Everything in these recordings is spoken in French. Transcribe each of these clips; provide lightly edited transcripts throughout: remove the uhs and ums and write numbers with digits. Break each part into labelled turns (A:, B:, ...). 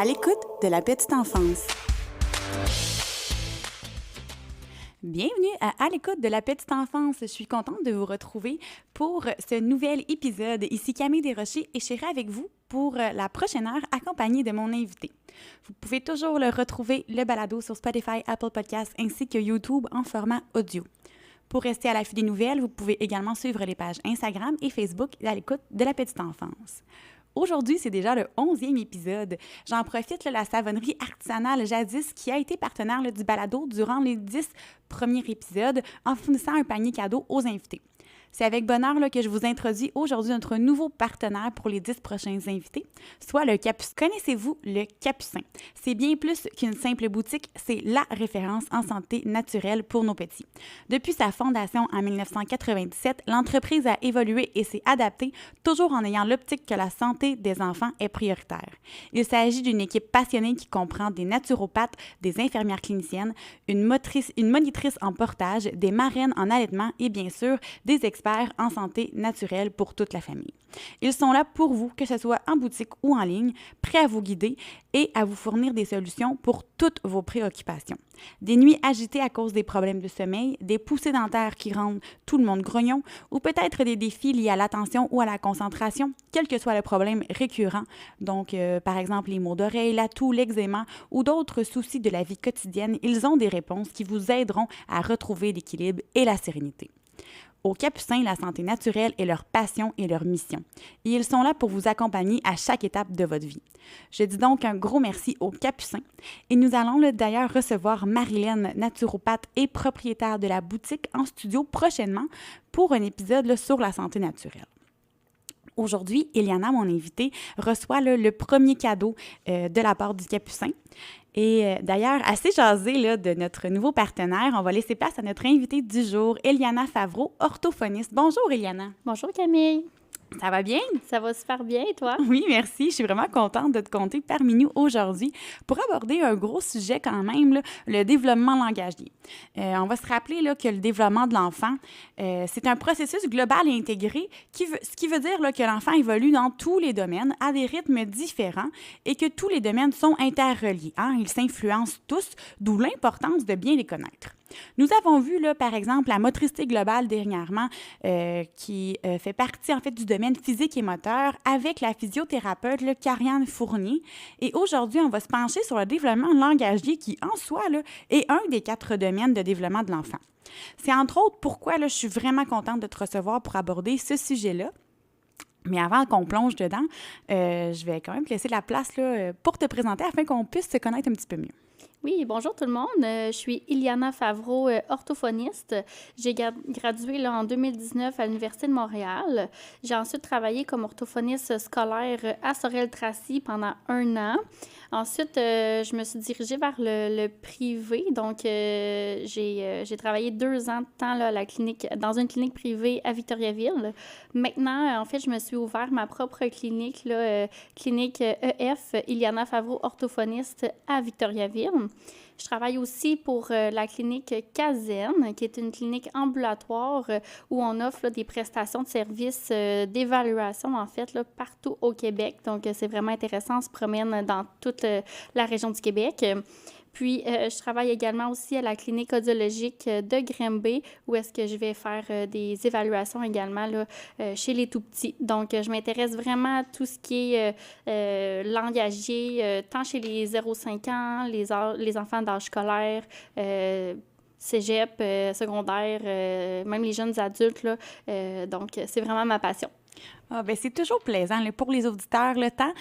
A: À l'écoute de la petite enfance. Bienvenue à l'écoute de la petite enfance. Je suis contente de vous retrouver pour ce nouvel épisode. Ici Camille Desrochers et je serai avec vous pour la prochaine heure accompagnée de mon invité. Vous pouvez toujours le retrouver, le balado, sur Spotify, Apple Podcasts ainsi que YouTube en format audio. Pour rester à l'affût des nouvelles, vous pouvez également suivre les pages Instagram et Facebook à l'écoute de la petite enfance. Aujourd'hui, c'est déjà le 11e épisode. J'en profite, la savonnerie artisanale Jadis, qui a été partenaire du balado durant les 10 premiers épisodes en fournissant un panier cadeau aux invités. C'est avec bonheur que je vous introduis aujourd'hui notre nouveau partenaire pour les 10 prochains invités, soit le Capucin. Connaissez-vous le Capucin? C'est bien plus qu'une simple boutique, c'est la référence en santé naturelle pour nos petits. Depuis sa fondation en 1997, l'entreprise a évolué et s'est adaptée, toujours en ayant l'optique que la santé des enfants est prioritaire. Il s'agit d'une équipe passionnée qui comprend des naturopathes, des infirmières cliniciennes, une monitrice en portage, des marraines en allaitement et bien sûr des experts en santé naturelle pour toute la famille. Ils sont là pour vous, que ce soit en boutique ou en ligne, prêts à vous guider et à vous fournir des solutions pour toutes vos préoccupations. Des nuits agitées à cause des problèmes de sommeil, des poussées dentaires qui rendent tout le monde grognon ou peut-être des défis liés à l'attention ou à la concentration, quel que soit le problème récurrent, donc par exemple les maux d'oreille, la toux, l'eczéma ou d'autres soucis de la vie quotidienne, ils ont des réponses qui vous aideront à retrouver l'équilibre et la sérénité. Au Capucin, la santé naturelle est leur passion et leur mission. Et ils sont là pour vous accompagner à chaque étape de votre vie. Je dis donc un gros merci au Capucin. Et nous allons d'ailleurs recevoir Marilène, naturopathe et propriétaire de la boutique en studio prochainement pour un épisode sur la santé naturelle. Aujourd'hui, Eliana, mon invitée, reçoit le premier cadeau de la part du Capucin. Et d'ailleurs, assez jasé de notre nouveau partenaire, on va laisser place à notre invitée du jour, Eliana Favreau, orthophoniste. Bonjour, Eliana.
B: Bonjour, Camille.
A: Ça va bien?
B: Ça va super bien, et toi?
A: Oui, merci. Je suis vraiment contente de te compter parmi nous aujourd'hui pour aborder un gros sujet quand même, le développement langagier. On va se rappeler que le développement de l'enfant, c'est un processus global et intégré, ce qui veut dire que l'enfant évolue dans tous les domaines à des rythmes différents et que tous les domaines sont interreliés. Ils s'influencent tous, d'où l'importance de bien les connaître. Nous avons vu, par exemple, la motricité globale dernièrement, qui fait partie, en fait, du domaine physique et moteur avec la physiothérapeute Karianne Fournier. Et aujourd'hui, on va se pencher sur le développement langagier qui, en soi, est un des 4 domaines de développement de l'enfant. C'est entre autres pourquoi je suis vraiment contente de te recevoir pour aborder ce sujet-là. Mais avant qu'on plonge dedans, je vais quand même te laisser la place pour te présenter afin qu'on puisse se connaître un petit peu mieux.
B: Oui, bonjour tout le monde. Je suis Eliana Favreau, orthophoniste. J'ai gradué en 2019 à l'Université de Montréal. J'ai ensuite travaillé comme orthophoniste scolaire à Sorel-Tracy pendant 1 an. Ensuite, je me suis dirigée vers le privé. Donc, j'ai travaillé 2 ans de temps à la clinique, dans une clinique privée à Victoriaville. Maintenant, en fait, je me suis ouvert ma propre clinique, clinique EF, Eliana Favreau, orthophoniste à Victoriaville. Je travaille aussi pour la clinique Cazen, qui est une clinique ambulatoire où on offre des prestations de services d'évaluation, en fait, partout au Québec. Donc, c'est vraiment intéressant. On se promène dans toute la région du Québec. Puis, je travaille également aussi à la clinique audiologique de Granby, où est-ce que je vais faire des évaluations également chez les tout-petits. Donc, je m'intéresse vraiment à tout ce qui est langagier, tant chez les 0-5 ans, les enfants d'âge scolaire, cégep, secondaire, même les jeunes adultes. Donc, c'est vraiment ma passion.
A: C'est toujours plaisant pour les auditeurs, le temps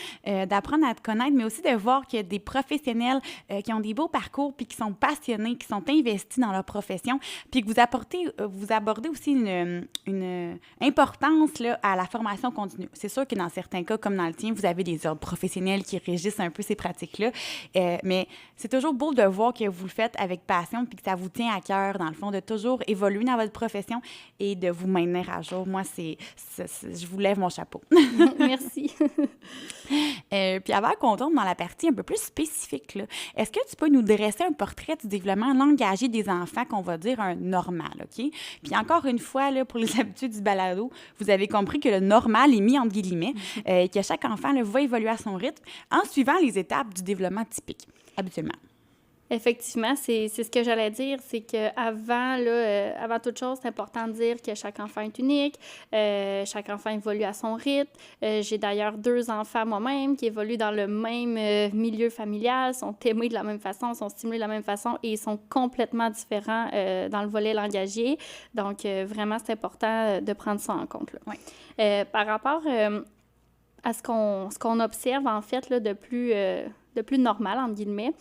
A: d'apprendre à te connaître, mais aussi de voir qu'il y a des professionnels qui ont des beaux parcours puis qui sont passionnés, qui sont investis dans leur profession, puis que vous abordez aussi une importance à la formation continue. C'est sûr que dans certains cas, comme dans le tien, vous avez des ordres professionnels qui régissent un peu ces pratiques-là, mais c'est toujours beau de voir que vous le faites avec passion puis que ça vous tient à cœur, dans le fond, de toujours évoluer dans votre profession et de vous maintenir à jour. Moi, je voulais lève mon chapeau.
B: Merci.
A: Puis avant qu'on tombe dans la partie un peu plus spécifique, là, est-ce que tu peux nous dresser un portrait du développement langagier des enfants qu'on va dire un normal, OK? Puis encore une fois, là, pour les habitudes du balado, vous avez compris que le normal est mis entre guillemets, que chaque enfant là, va évoluer à son rythme en suivant les étapes du développement typique, habituellement.
B: Effectivement, c'est ce que j'allais dire, c'est qu'avant, avant toute chose, c'est important de dire que chaque enfant est unique, chaque enfant évolue à son rythme. J'ai d'ailleurs 2 enfants moi-même qui évoluent dans le même milieu familial, sont aimés de la même façon, sont stimulés de la même façon et sont complètement différents dans le volet langagier. Donc, vraiment, c'est important de prendre ça en compte, là.
A: Oui.
B: Par rapport à ce qu'on observe, en fait, là, de plus normal, entre guillemets.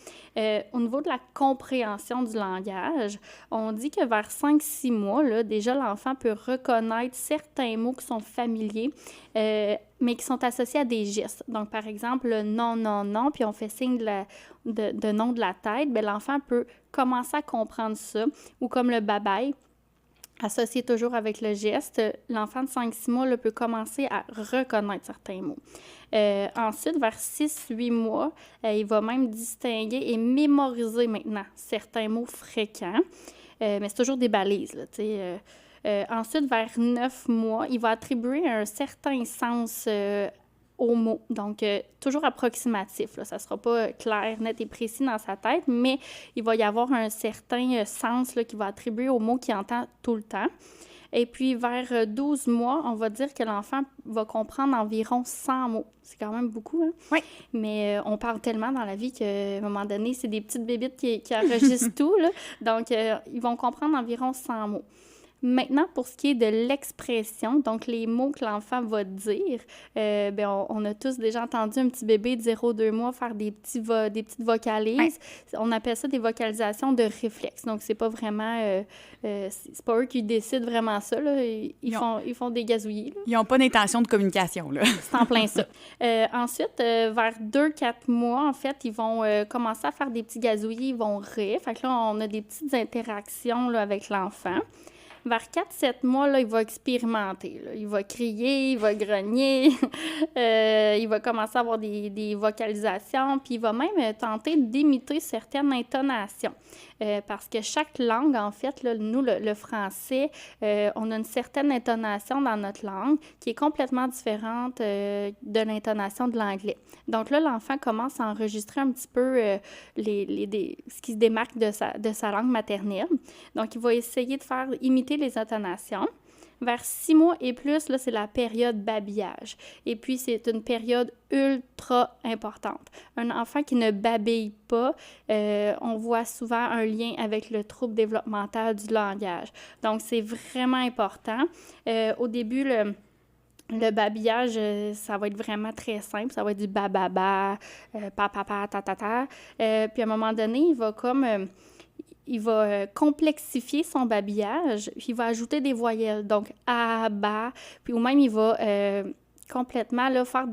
B: Au niveau de la compréhension du langage, on dit que vers 5-6 mois, là, déjà, l'enfant peut reconnaître certains mots qui sont familiers, mais qui sont associés à des gestes. Donc, par exemple, le non, non, non, puis on fait signe de non de la tête, bien, l'enfant peut commencer à comprendre ça, ou comme le bye-bye, associé toujours avec le geste, l'enfant de 5-6 mois là, peut commencer à reconnaître certains mots. Ensuite, vers 6-8 mois, il va même distinguer et mémoriser maintenant certains mots fréquents, mais c'est toujours des balises, là, tu sais. Ensuite, vers 9 mois, il va attribuer un certain sens aux mots. Donc, toujours approximatif, là. Ça ne sera pas clair, net et précis dans sa tête, mais il va y avoir un certain sens là, qu'il va attribuer aux mots qu'il entend tout le temps. Et puis, vers 12 mois, on va dire que l'enfant va comprendre environ 100 mots. C'est quand même beaucoup, hein?
A: Oui.
B: Mais on parle tellement dans la vie qu'à un moment donné, c'est des petites bébites qui enregistrent tout, là. Donc, ils vont comprendre environ 100 mots. Maintenant, pour ce qui est de l'expression, donc les mots que l'enfant va dire, on a tous déjà entendu un petit bébé de 0-2 mois faire des petites vocalises. Ouais. On appelle ça des vocalisations de réflexe. Donc, c'est pas vraiment... c'est pas eux qui décident vraiment ça, là. Ils font des gazouillis, là.
A: Ils n'ont pas d'intention de communication, là.
B: C'est en plein ça. Ensuite, vers 2-4 mois, en fait, ils vont commencer à faire des petits gazouillis, ils vont rire. Fait que là, on a des petites interactions là, avec l'enfant. Vers 4-7 mois, là, il va expérimenter, là. Il va crier, il va grogner, il va commencer à avoir des vocalisations, puis il va même tenter d'imiter certaines intonations. Parce que chaque langue, en fait, là, nous, le français, on a une certaine intonation dans notre langue qui est complètement différente de l'intonation de l'anglais. Donc là, l'enfant commence à enregistrer un petit peu ce qui se démarque de sa langue maternelle. Donc, il va essayer de faire imiter les intonations. Vers 6 mois et plus, là, c'est la période babillage. Et puis, c'est une période ultra importante. Un enfant qui ne babille pas, on voit souvent un lien avec le trouble développemental du langage. Donc, c'est vraiment important. Au début, le babillage, ça va être vraiment très simple. Ça va être du bababa, papapa, tatata. Puis, à un moment donné, il va complexifier son babillage, puis il va ajouter des voyelles, donc a, ba, puis ou même il va complètement là, faire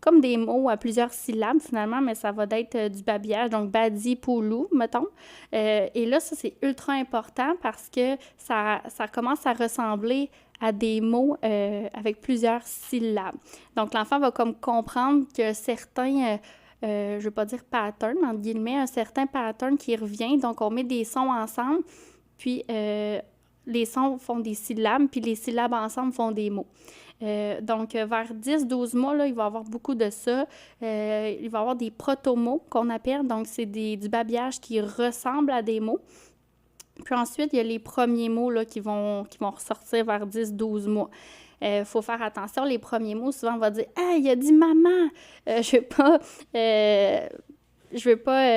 B: comme des mots à plusieurs syllabes finalement, mais ça va être du babillage, donc badi, poulou, mettons. Et là, ça, c'est ultra important parce que ça commence à ressembler à des mots avec plusieurs syllabes. Donc, l'enfant va comme comprendre que certains... je ne veux pas dire pattern, entre guillemets, un certain pattern qui revient. Donc, on met des sons ensemble, puis les sons font des syllabes, puis les syllabes ensemble font des mots. Donc, vers 10-12 mois, là, il va y avoir beaucoup de ça. Il va y avoir des proto-mots qu'on appelle. Donc, c'est du babillage qui ressemble à des mots. Puis ensuite, il y a les premiers mots là, qui vont ressortir vers 10-12 mois. Faut faire attention, les premiers mots, souvent, on va dire « Ah, il a dit maman! » Je veux pas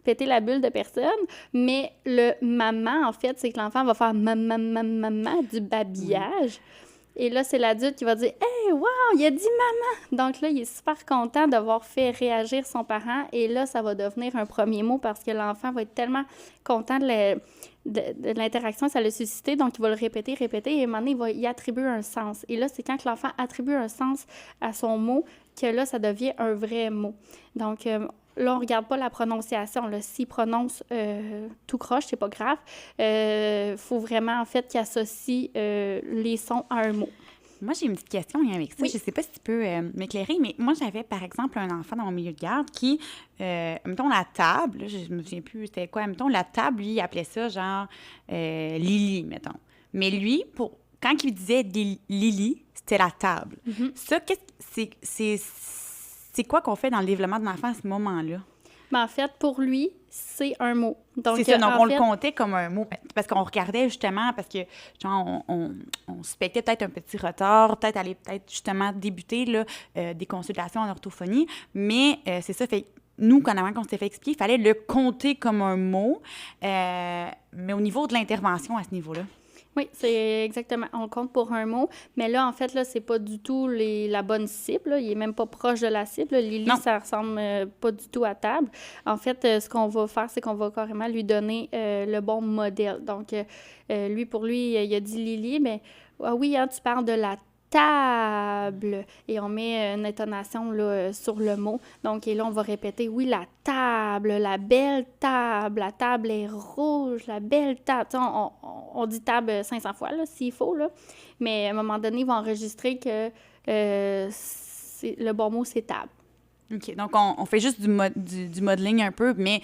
B: péter la bulle de personne, mais le maman, en fait, c'est que l'enfant va faire maman du babillage. Et là, c'est l'adulte qui va dire « Hey, wow, il a dit maman! » Donc là, il est super content d'avoir fait réagir son parent. Et là, ça va devenir un premier mot parce que l'enfant va être tellement content de l'interaction que ça l'a suscité. Donc, il va le répéter. Et à un moment donné, il va y attribuer un sens. Et là, c'est quand l'enfant attribue un sens à son mot que là, ça devient un vrai mot. Donc, là, on ne regarde pas la prononciation. Là. S'il prononce tout croche, c'est pas grave. Faut vraiment, en fait, qu'il associe les sons à un mot.
A: Moi, j'ai une petite question avec ça.
B: Oui.
A: Je ne sais pas si tu peux m'éclairer, mais moi, j'avais, par exemple, un enfant dans mon milieu de garde qui, mettons, la table, là, je me souviens plus c'était quoi, mettons, la table, lui, il appelait ça genre Lily, mettons. Mais lui, quand il disait Lily, c'était la table. Ça, c'est quoi qu'on fait dans le développement de l'enfant à ce moment-là?
B: Mais en fait, pour lui, c'est un mot. Donc,
A: c'est ça, donc on le comptait comme un mot. Parce qu'on regardait justement, parce que genre, on suspectait peut-être un petit retard, peut-être aller justement débuter là, des consultations en orthophonie. Mais c'est ça, fait nous, avant qu'on s'était fait expliquer, il fallait le compter comme un mot. Mais au niveau de l'intervention à ce niveau-là.
B: Oui, c'est exactement. On compte pour un mot. Mais là, en fait, là, c'est pas du tout la bonne cible. Là. Il est même pas proche de la cible. Lily, ça ressemble pas du tout à table. En fait, ce qu'on va faire, c'est qu'on va carrément lui donner le bon modèle. Donc, pour lui, il a dit Lily, mais ah oui, hein, tu parles de la table. Et on met une intonation là, sur le mot. Donc, et là, on va répéter, oui, la table, la belle table, la table est rouge, la belle table. Tu sais, on dit table 500 fois, là, s'il faut, là. Mais à un moment donné, il va enregistrer que le bon mot, c'est table.
A: OK. Donc, on fait juste du modeling un peu, mais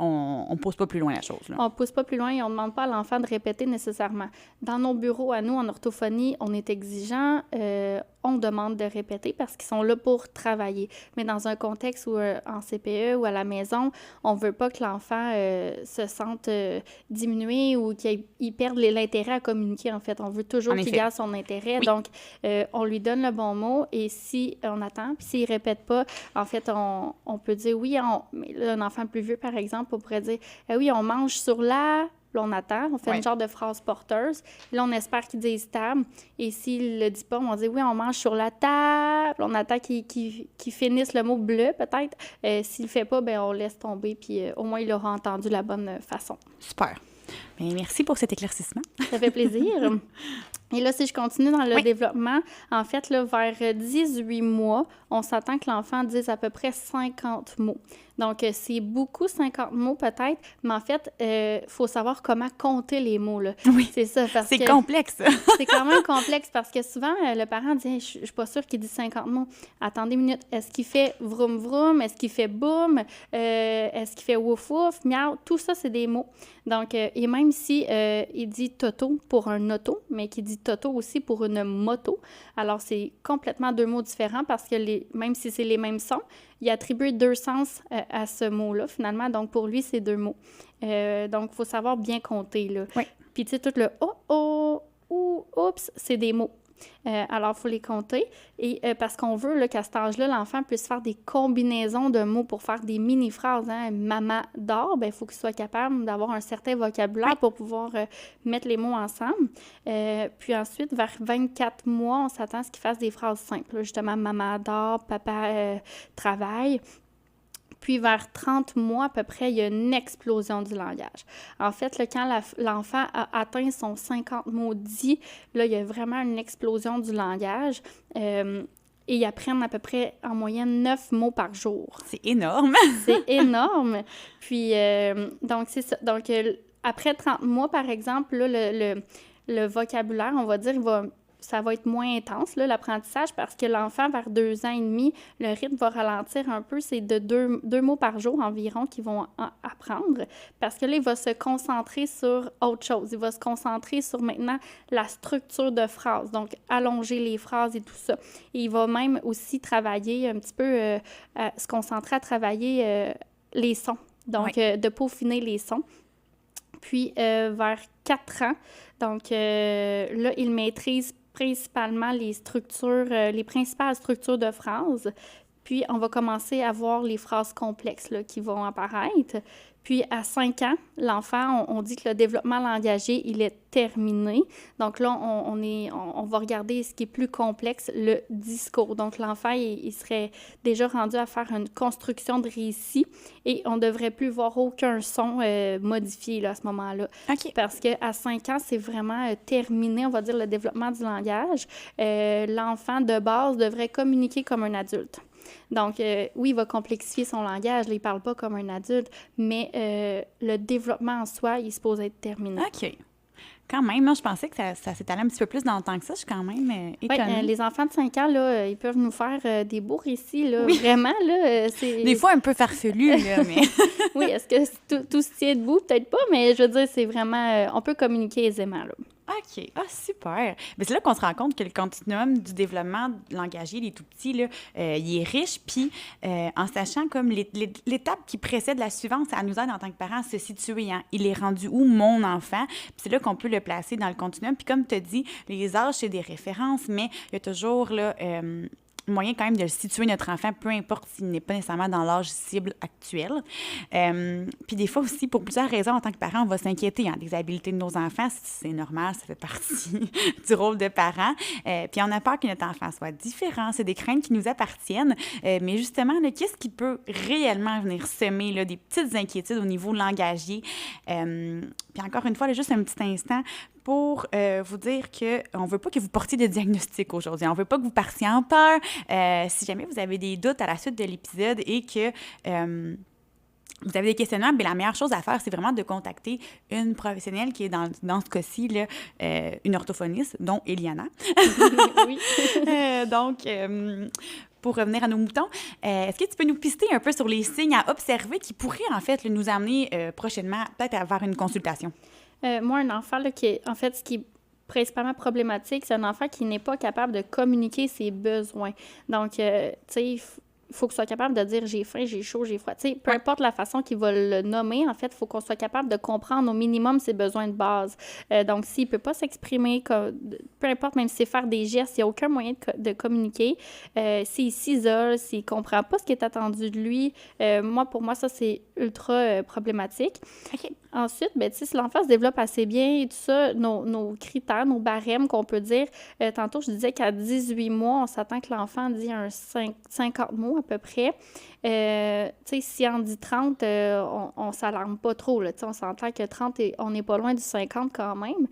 A: on ne pousse pas plus loin la chose. Là.
B: On ne pousse pas plus loin et on ne demande pas à l'enfant de répéter nécessairement. Dans nos bureaux, à nous, en orthophonie, on est exigeant. On demande de répéter parce qu'ils sont là pour travailler. Mais dans un contexte où, en CPE ou à la maison, on ne veut pas que l'enfant se sente diminué ou qu'il perde l'intérêt à communiquer, en fait. On veut toujours qu'il garde son intérêt. Oui. Donc, on lui donne le bon mot et si on attend, puis s'il ne répète pas, en fait, on peut dire oui. Mais là, un enfant plus vieux, par exemple, on pourrait dire oui, on mange sur la... Là, on attend, on fait une genre de phrase porteuse. Là, on espère qu'il dise table. Et s'il ne le dit pas, on dit oui, on mange sur la table. On attend qu'il finisse le mot bleu, peut-être. S'il ne le fait pas, ben on laisse tomber. Puis au moins, il aura entendu la bonne façon.
A: Super. Bien, merci pour cet éclaircissement.
B: Ça fait plaisir. Et là, si je continue dans le développement, en fait, là, vers 18 mois, on s'attend que l'enfant dise à peu près 50 mots. Donc, c'est beaucoup, 50 mots peut-être, mais en fait, il faut savoir comment compter les mots. Là.
A: Oui,
B: c'est ça.
A: C'est complexe.
B: C'est quand même complexe parce que souvent, le parent dit hey, « je suis pas sûre qu'il dit 50 mots. » Attendez une minute. Est-ce qu'il fait vroom vroom? Est-ce qu'il fait boum? Est-ce qu'il fait wouf wouf? Miaou? Tout ça, c'est des mots. Donc, et même si il dit toto pour un auto, mais qu'il dit toto aussi pour une moto, alors c'est complètement deux mots différents parce que même si c'est les mêmes sons, il attribue deux sens à ce mot-là, finalement. Donc, pour lui, c'est deux mots. Donc, il faut savoir bien compter, là.
A: Oui.
B: Puis, tu sais, tout le « oh, oh » ou « oups », c'est des mots. Alors, il faut les compter. Et parce qu'on veut là, qu'à cet âge-là, l'enfant puisse faire des combinaisons de mots pour faire des mini-phrases. Hein? Maman dort, bien, il faut qu'il soit capable d'avoir un certain vocabulaire pour pouvoir mettre les mots ensemble. Puis ensuite, vers 24 mois, on s'attend à ce qu'il fasse des phrases simples. Là, justement, maman dort, papa travaille. Puis, vers 30 mois à peu près, il y a une explosion du langage. En fait, là, quand l'enfant a atteint son 50 mots dits, là, il y a vraiment une explosion du langage. Et ils apprennent à peu près en moyenne 9 mots par jour.
A: C'est énorme!
B: C'est énorme! Puis, donc, c'est ça. Donc, après 30 mois, par exemple, là, le vocabulaire, on va dire, ça va être moins intense, là, l'apprentissage, parce que l'enfant, vers 2 ans et demi, le rythme va ralentir un peu. C'est de deux mots par jour environ qu'ils vont apprendre, parce que là, il va se concentrer sur autre chose. Il va se concentrer sur maintenant la structure de phrases, donc allonger les phrases et tout ça. Et il va même aussi travailler un petit peu, se concentrer à travailler les sons, donc de peaufiner les sons. Puis, vers 4 ans, donc là, il maîtrise principalement les principales structures de phrases. Puis, on va commencer à voir les phrases complexes là, qui vont apparaître. Puis, à 5 ans, l'enfant, on dit que le développement langagier, il est terminé. Donc là, on va regarder ce qui est plus complexe, le discours. Donc, l'enfant, il serait déjà rendu à faire une construction de récit et on ne devrait plus voir aucun son modifié là, à ce moment-là.
A: OK.
B: Parce qu'à 5 ans, c'est vraiment terminé, on va dire, le développement du langage. L'enfant, de base, devrait communiquer comme un adulte. Donc, oui, il va complexifier son langage, là, il ne parle pas comme un adulte, mais le développement en soi, il est supposé être terminé.
A: OK. Quand même, moi, je pensais que ça s'étalait un petit peu plus dans le temps que ça. Je suis quand même étonnée.
B: Oui, les enfants de 5 ans, là, ils peuvent nous faire des beaux récits, là, vraiment, là, c'est...
A: Des fois, un peu farfelu, là, mais...
B: Oui, est-ce que tout se tient debout? Peut-être pas, mais je veux dire, c'est vraiment... on peut communiquer aisément, là.
A: OK. Ah, super. Mais c'est là qu'on se rend compte que le continuum du développement langagier des tout-petits, là, il est riche. Puis, en sachant comme l'étape qui précède la suivante, ça nous aide en tant que parents à se situer. Hein. Il est rendu où, mon enfant? Puis c'est là qu'on peut le placer dans le continuum. Puis comme tu as dit, les âges, c'est des références, mais il y a toujours là, moyen quand même de situer notre enfant, peu importe s'il n'est pas nécessairement dans l'âge cible actuel. Puis des fois aussi, pour plusieurs raisons, en tant que parent, on va s'inquiéter des habiletés de nos enfants. C'est normal, ça fait partie du rôle de parent. Puis on a peur que notre enfant soit différent. C'est des craintes qui nous appartiennent. Mais justement, là, qu'est-ce qui peut réellement venir semer là, des petites inquiétudes au niveau langagier? Puis encore une fois, là, juste un petit instant, pour vous dire qu'on ne veut pas que vous portiez de diagnostic aujourd'hui. On ne veut pas que vous partiez en peur. Si jamais vous avez des doutes à la suite de l'épisode et que vous avez des questionnements, bien, la meilleure chose à faire, c'est vraiment de contacter une professionnelle qui est dans ce cas-ci, là, une orthophoniste, dont Eliana.
B: Oui.
A: Donc, pour revenir à nos moutons, est-ce que tu peux nous pister un peu sur les signes à observer qui pourraient, en fait, nous amener prochainement peut-être vers une consultation?
B: Moi, un enfant, là, qui est, en fait, ce qui est principalement problématique, c'est un enfant qui n'est pas capable de communiquer ses besoins. Donc, tu sais, il faut qu'il soit capable de dire « j'ai faim, j'ai chaud, j'ai froid ». Tu sais, peu importe la façon qu'il va le nommer, en fait, il faut qu'on soit capable de comprendre au minimum ses besoins de base. Donc, s'il ne peut pas s'exprimer, peu importe, même si c'est faire des gestes, il n'y a aucun moyen de communiquer. S'il s'isole, s'il ne comprend pas ce qui est attendu de lui, pour moi, ça, c'est ultra problématique.
A: OK.
B: Ensuite, ben, si l'enfant se développe assez bien et tout ça, nos critères, nos barèmes qu'on peut dire, tantôt, je disais qu'à 18 mois, on s'attend que l'enfant dit 50 mots à peu près. Si on dit 30, on ne s'alarme pas trop. Là, on s'entend que 30, on n'est pas loin du 50 quand même.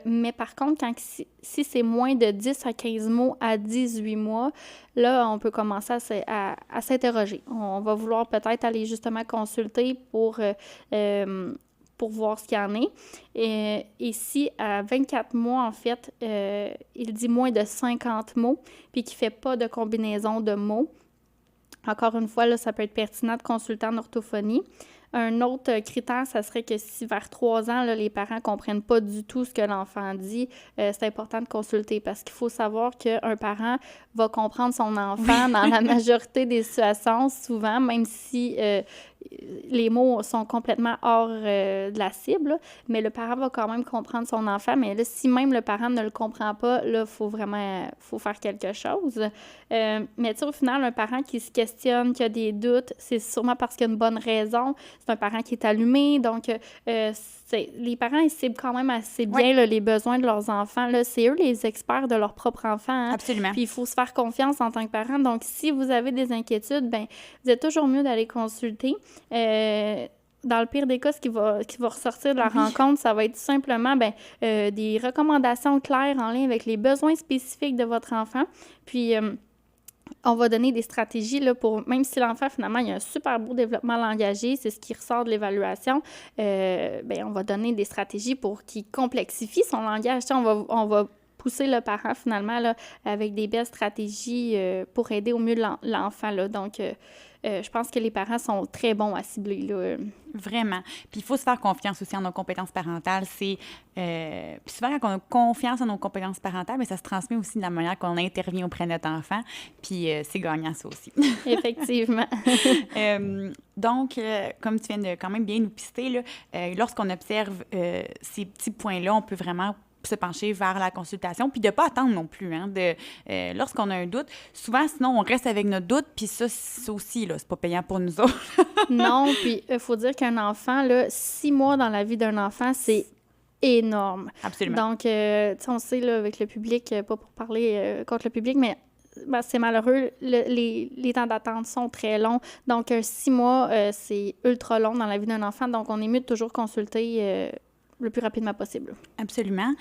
B: Mais par contre, si c'est moins de 10 à 15 mots à 18 mois, là, on peut commencer à s'interroger. On va vouloir peut-être aller justement consulter pour voir ce qu'il y en est. Et si à 24 mois, en fait, il dit moins de 50 mots, puis qu'il ne fait pas de combinaison de mots, encore une fois, là, ça peut être pertinent de consulter en orthophonie. Un autre critère, ça serait que si vers 3 ans, là, les parents ne comprennent pas du tout ce que l'enfant dit, c'est important de consulter parce qu'il faut savoir qu'un parent va comprendre son enfant dans la majorité des situations, souvent, même si les mots sont complètement hors de la cible, là, mais le parent va quand même comprendre son enfant. Mais là, si même le parent ne le comprend pas, là, faut faire quelque chose. Mais tu sais, au final, un parent qui se questionne, qui a des doutes, c'est sûrement parce qu'il y a une bonne raison. C'est un parent qui est allumé, donc les parents, ils ciblent quand même assez bien là, les besoins de leurs enfants. Là, c'est eux les experts de leur propre enfant. Hein?
A: Absolument.
B: Puis il faut se faire confiance en tant que parent. Donc, si vous avez des inquiétudes, ben vous êtes toujours mieux d'aller consulter. Dans le pire des cas, ce qui va ressortir de la rencontre, ça va être tout simplement des recommandations claires en lien avec les besoins spécifiques de votre enfant. Puis, on va donner des stratégies là, pour, même si l'enfant, finalement, il a un super beau développement langagier, c'est ce qui ressort de l'évaluation, on va donner des stratégies pour qu'il complexifie son langage. On va pousser le parent, finalement, là, avec des belles stratégies pour aider au mieux l'enfant. Là. Donc, je pense que les parents sont très bons à cibler. Là.
A: Vraiment. Puis il faut se faire confiance aussi en nos compétences parentales. Puis souvent, quand on a confiance en nos compétences parentales, mais ça se transmet aussi de la manière qu'on intervient auprès de notre enfant. Puis c'est gagnant, ça aussi.
B: Effectivement.
A: Donc, comme tu viens de quand même bien nous pister, là, lorsqu'on observe ces petits points-là, on peut vraiment se pencher vers la consultation, puis de pas attendre non plus, hein, lorsqu'on a un doute. Souvent, sinon, on reste avec notre doute, puis ça aussi, là, c'est pas payant pour nous autres.
B: Non, puis il faut dire qu'un enfant, là, 6 mois dans la vie d'un enfant, c'est énorme.
A: Absolument.
B: Donc, tu sais, on sait, là, avec le public, pas pour parler contre le public, mais ben, c'est malheureux, les temps d'attente sont très longs. Donc, 6 mois, c'est ultra long dans la vie d'un enfant. Donc, on est mieux de toujours consulter le plus rapidement possible.
A: Absolument.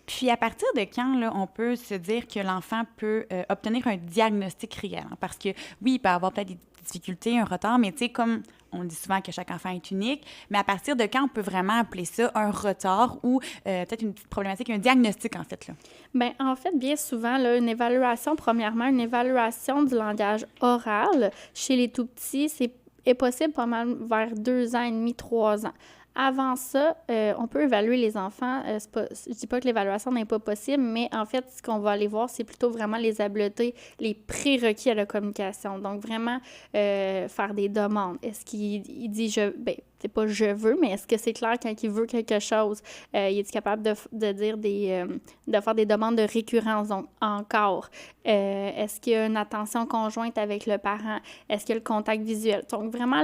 A: Puis, à partir de quand, là, on peut se dire que l'enfant peut obtenir un diagnostic réel? Hein? Parce que, oui, il peut avoir peut-être des difficultés, un retard, mais tu sais, comme on dit souvent que chaque enfant est unique, mais à partir de quand on peut vraiment appeler ça un retard ou peut-être une petite problématique, un diagnostic, en fait, là?
B: Bien, en fait, bien souvent, là, une évaluation du langage oral chez les tout-petits, est possible pas mal vers 2 ans et demi, 3 ans. Avant ça, on peut évaluer les enfants. Je dis pas que l'évaluation n'est pas possible, mais en fait, ce qu'on va aller voir, c'est plutôt vraiment les habiletés, les prérequis à la communication. Donc, vraiment faire des demandes. Est-ce qu'il dit c'est pas je veux, mais est-ce que c'est clair quand il veut quelque chose? Il est capable de dire de faire des demandes de récurrence, donc encore. Est-ce qu'il y a une attention conjointe avec le parent? Est-ce qu'il y a le contact visuel? Donc, vraiment,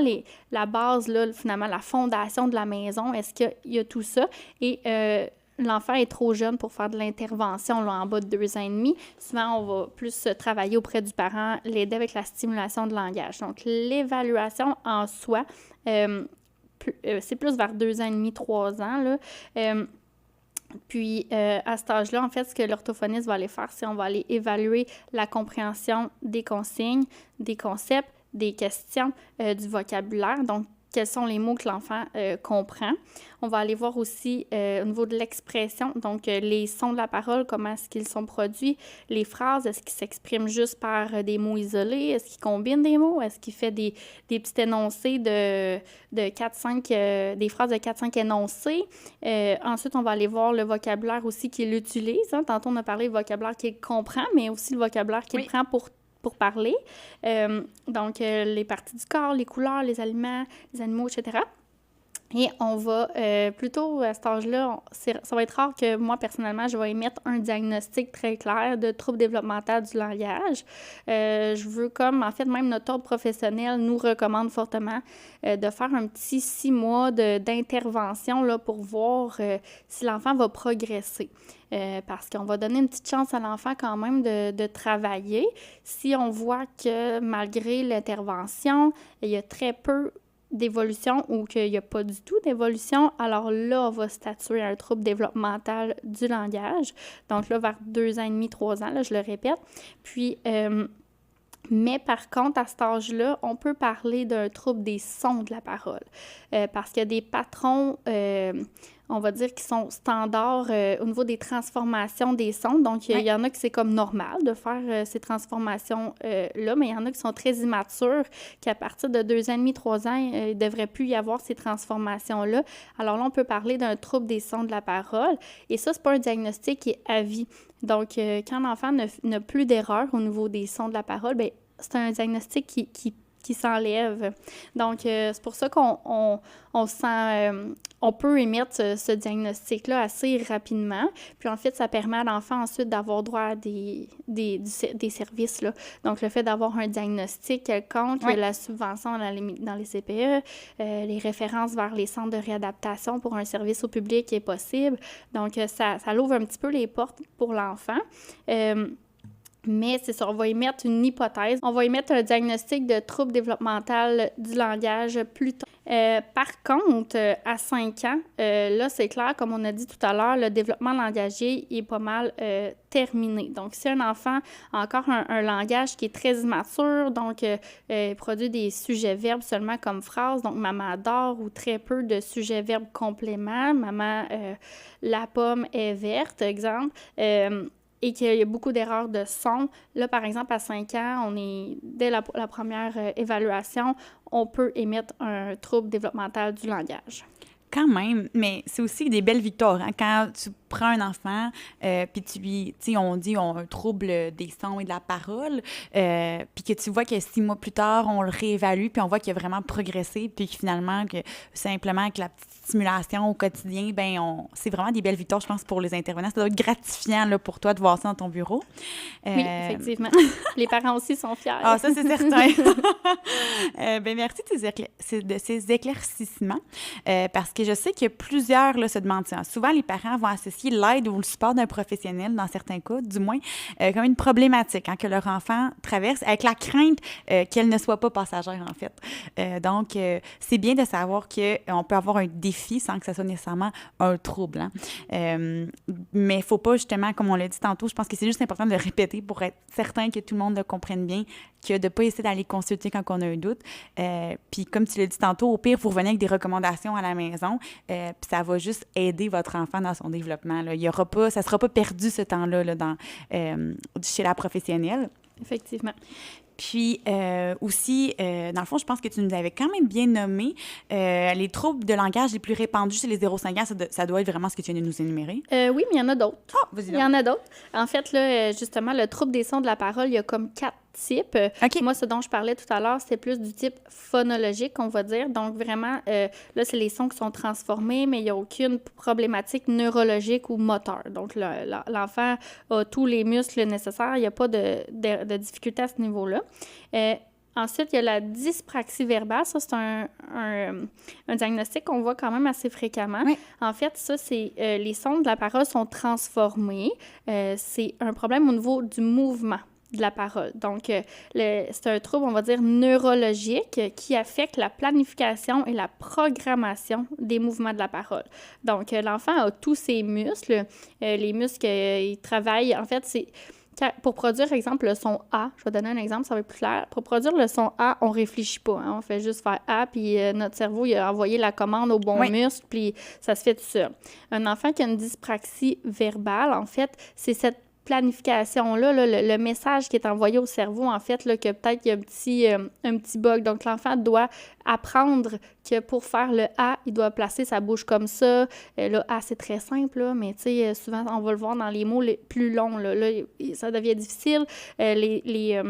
B: la base, là, finalement, la fondation de la maison, est-ce qu'il y a tout ça? Et l'enfant est trop jeune pour faire de l'intervention là, en bas de 2 ans et demi. Souvent, on va plus travailler auprès du parent, l'aider avec la stimulation de langage. Donc, l'évaluation en soi, c'est plus vers 2 ans et demi, 3 ans, là. Puis, à cet âge-là, en fait, ce que l'orthophoniste va aller faire, c'est on va aller évaluer la compréhension des consignes, des concepts, des questions, du vocabulaire. Donc, quels sont les mots que l'enfant comprend. On va aller voir aussi au niveau de l'expression, donc les sons de la parole, comment est-ce qu'ils sont produits, les phrases, est-ce qu'ils s'expriment juste par des mots isolés, est-ce qu'ils combinent des mots, est-ce qu'il fait des petits énoncés de 4-5, des phrases de 4-5 énoncés. Ensuite, on va aller voir le vocabulaire aussi qu'il utilise. Hein. Tantôt, on a parlé du vocabulaire qu'il comprend, mais aussi le vocabulaire qu'il prend pour parler. Donc, les parties du corps, les couleurs, les aliments, les animaux, etc. Et on va plutôt, à cet âge-là, ça va être rare que moi, personnellement, je vais émettre un diagnostic très clair de trouble développemental du langage. Je veux en fait, même notre ordre professionnel nous recommande fortement de faire un petit 6 mois d'intervention là, pour voir si l'enfant va progresser. Parce qu'on va donner une petite chance à l'enfant quand même de travailler. Si on voit que malgré l'intervention, il y a très peu d'évolution ou qu'il n'y a pas du tout d'évolution, alors là, on va statuer un trouble développemental du langage. Donc là, vers 2 ans et demi, 3 ans, là, je le répète. Puis, mais par contre, à cet âge-là, on peut parler d'un trouble des sons de la parole. Parce qu'il y a des patrons, on va dire, qui sont standards au niveau des transformations des sons. Donc, il y en a qui c'est comme normal de faire ces transformations-là, mais il y en a qui sont très immatures, qu'à partir de 2 ans et demi, 3 ans, il ne devrait plus y avoir ces transformations-là. Alors là, on peut parler d'un trouble des sons de la parole. Et ça, c'est pas un diagnostic qui est à vie. Donc, quand l'enfant n'a plus d'erreur au niveau des sons de la parole, bien, c'est un diagnostic qui s'enlève. Donc, c'est pour ça qu'on peut émettre ce diagnostic-là assez rapidement. Puis, en fait, ça permet à l'enfant ensuite d'avoir droit à des services, là. Donc, le fait d'avoir un diagnostic quelconque, la subvention dans les CPE, les références vers les centres de réadaptation pour un service au public est possible. Donc, ça ouvre un petit peu les portes pour l'enfant. Mais c'est ça, on va émettre une hypothèse. On va émettre un diagnostic de trouble développemental du langage plus tard. Par contre, à 5 ans, là, c'est clair, comme on a dit tout à l'heure, le développement langagier est pas mal terminé. Donc, si un enfant a encore un langage qui est très immature, donc il produit des sujets-verbes seulement comme phrases, donc « maman adore » ou très peu de sujets-verbes compléments, « maman, la pomme est verte », exemple, et qu'il y a beaucoup d'erreurs de son. Là, par exemple, à 5 ans, dès la première évaluation, on peut émettre un trouble développemental du langage.
A: Quand même, mais c'est aussi des belles victoires. Hein? Quand tu prends un enfant, puis tu lui, tu sais, on dit on a un trouble des sons et de la parole, puis que tu vois que 6 mois plus tard, on le réévalue, puis on voit qu'il a vraiment progressé, puis que finalement, que simplement avec la petite stimulation au quotidien, ben c'est vraiment des belles victoires, je pense, pour les intervenants. Ça doit être gratifiant là, pour toi de voir ça dans ton bureau.
B: Oui, effectivement. Les parents aussi sont fiers.
A: Ah, ça, c'est certain. Ben merci de ces éclaircissements, parce que je sais que plusieurs là, se demandent ça. Souvent, les parents vont associer l'aide ou le support d'un professionnel, dans certains cas, du moins, comme une problématique que leur enfant traverse, avec la crainte qu'elle ne soit pas passagère, en fait. Donc, c'est bien de savoir qu'on peut avoir un défi sans que ça soit nécessairement un trouble. Hein. Mais il ne faut pas, justement, comme on l'a dit tantôt, je pense que c'est juste important de le répéter pour être certain que tout le monde le comprenne bien, que de ne pas essayer d'aller consulter quand on a un doute. Puis, comme tu l'as dit tantôt, au pire, vous revenez avec des recommandations à la maison, puis ça va juste aider votre enfant dans son développement. Là. Ça ne sera pas perdu ce temps-là là, chez la professionnelle.
B: Effectivement.
A: Puis aussi, dans le fond, je pense que tu nous avais quand même bien nommé les troubles de langage les plus répandus chez les 0-5 ans. Ça doit être vraiment ce que tu viens de nous énumérer.
B: Oui, mais il y en a d'autres.
A: Ah, vas-y.
B: Il y en a d'autres. En fait, là, justement, le trouble des sons de la parole, il y a comme 4 types.
A: Okay.
B: Moi, ce dont je parlais tout à l'heure, c'est plus du type phonologique, on va dire. Donc, vraiment, là, c'est les sons qui sont transformés, mais il n'y a aucune problématique neurologique ou moteur. Donc, l'enfant a tous les muscles nécessaires. Il n'y a pas de difficulté à ce niveau-là. Ensuite, il y a la dyspraxie verbale. Ça, c'est un diagnostic qu'on voit quand même assez fréquemment.
A: Oui.
B: En fait, ça, c'est les sons de la parole sont transformés. C'est un problème au niveau du mouvement de la parole. Donc, c'est un trouble, on va dire, neurologique qui affecte la planification et la programmation des mouvements de la parole. Donc, l'enfant a tous ses muscles. Les muscles, ils travaillent. En fait, c'est... Pour produire, exemple, le son A, je vais donner un exemple, ça va être plus clair. Pour produire le son A, on ne réfléchit pas. Hein? On fait juste faire A, puis notre cerveau, il a envoyé la commande au bon muscle, puis ça se fait tout seul. Un enfant qui a une dyspraxie verbale, en fait, c'est cette planification-là, le message qui est envoyé au cerveau, en fait, là, que peut-être il y a un petit bug. Donc, l'enfant doit apprendre que pour faire le A, il doit placer sa bouche comme ça. Le A, c'est très simple, là, mais tu sais, souvent, on va le voir dans les mots les plus longs. Là, ça devient difficile. Les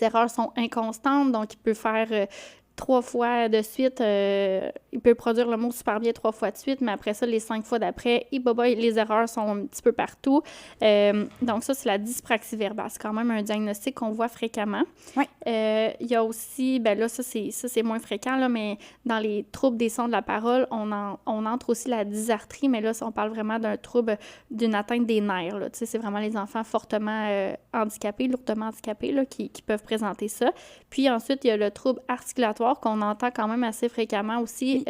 B: erreurs sont inconstantes, donc il peut faire... 3 fois de suite, il peut produire le mot super bien 3 fois de suite, mais après ça, les 5 fois d'après, les erreurs sont un petit peu partout. Donc ça, c'est la dyspraxie verbale. C'est quand même un diagnostic qu'on voit fréquemment.
A: Oui.
B: Il y a aussi, ben là, ça c'est moins fréquent, là, mais dans les troubles des sons de la parole, on entre aussi la dysarthrie, mais là, on parle vraiment d'un trouble, d'une atteinte des nerfs. Là. Tu sais, c'est vraiment les enfants fortement handicapés, lourdement handicapés, là, qui peuvent présenter ça. Puis ensuite, il y a le trouble articulatoire qu'on entend quand même assez fréquemment aussi,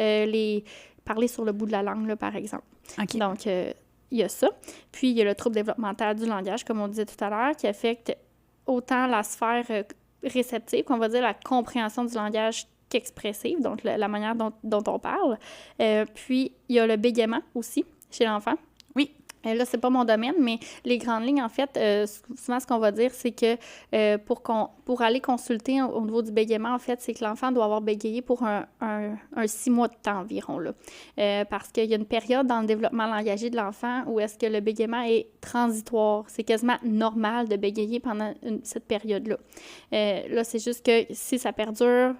B: parler sur le bout de la langue, là, par exemple.
A: Okay.
B: Donc, il y a ça. Puis, il y a le trouble développemental du langage, comme on disait tout à l'heure, qui affecte autant la sphère réceptive, qu'on va dire la compréhension du langage qu'expressive, donc la manière dont on parle. Puis, il y a le bégaiement aussi, chez l'enfant.
A: Oui.
B: Là, c'est pas mon domaine, mais les grandes lignes, en fait, souvent, ce qu'on va dire, c'est que pour aller consulter au niveau du bégaiement, en fait, c'est que l'enfant doit avoir bégayé pour un 6 mois de temps environ, là. Parce qu'il y a une période dans le développement langagier de l'enfant où est-ce que le bégaiement est transitoire. C'est quasiment normal de bégayer pendant cette période-là. Là, c'est juste que si ça perdure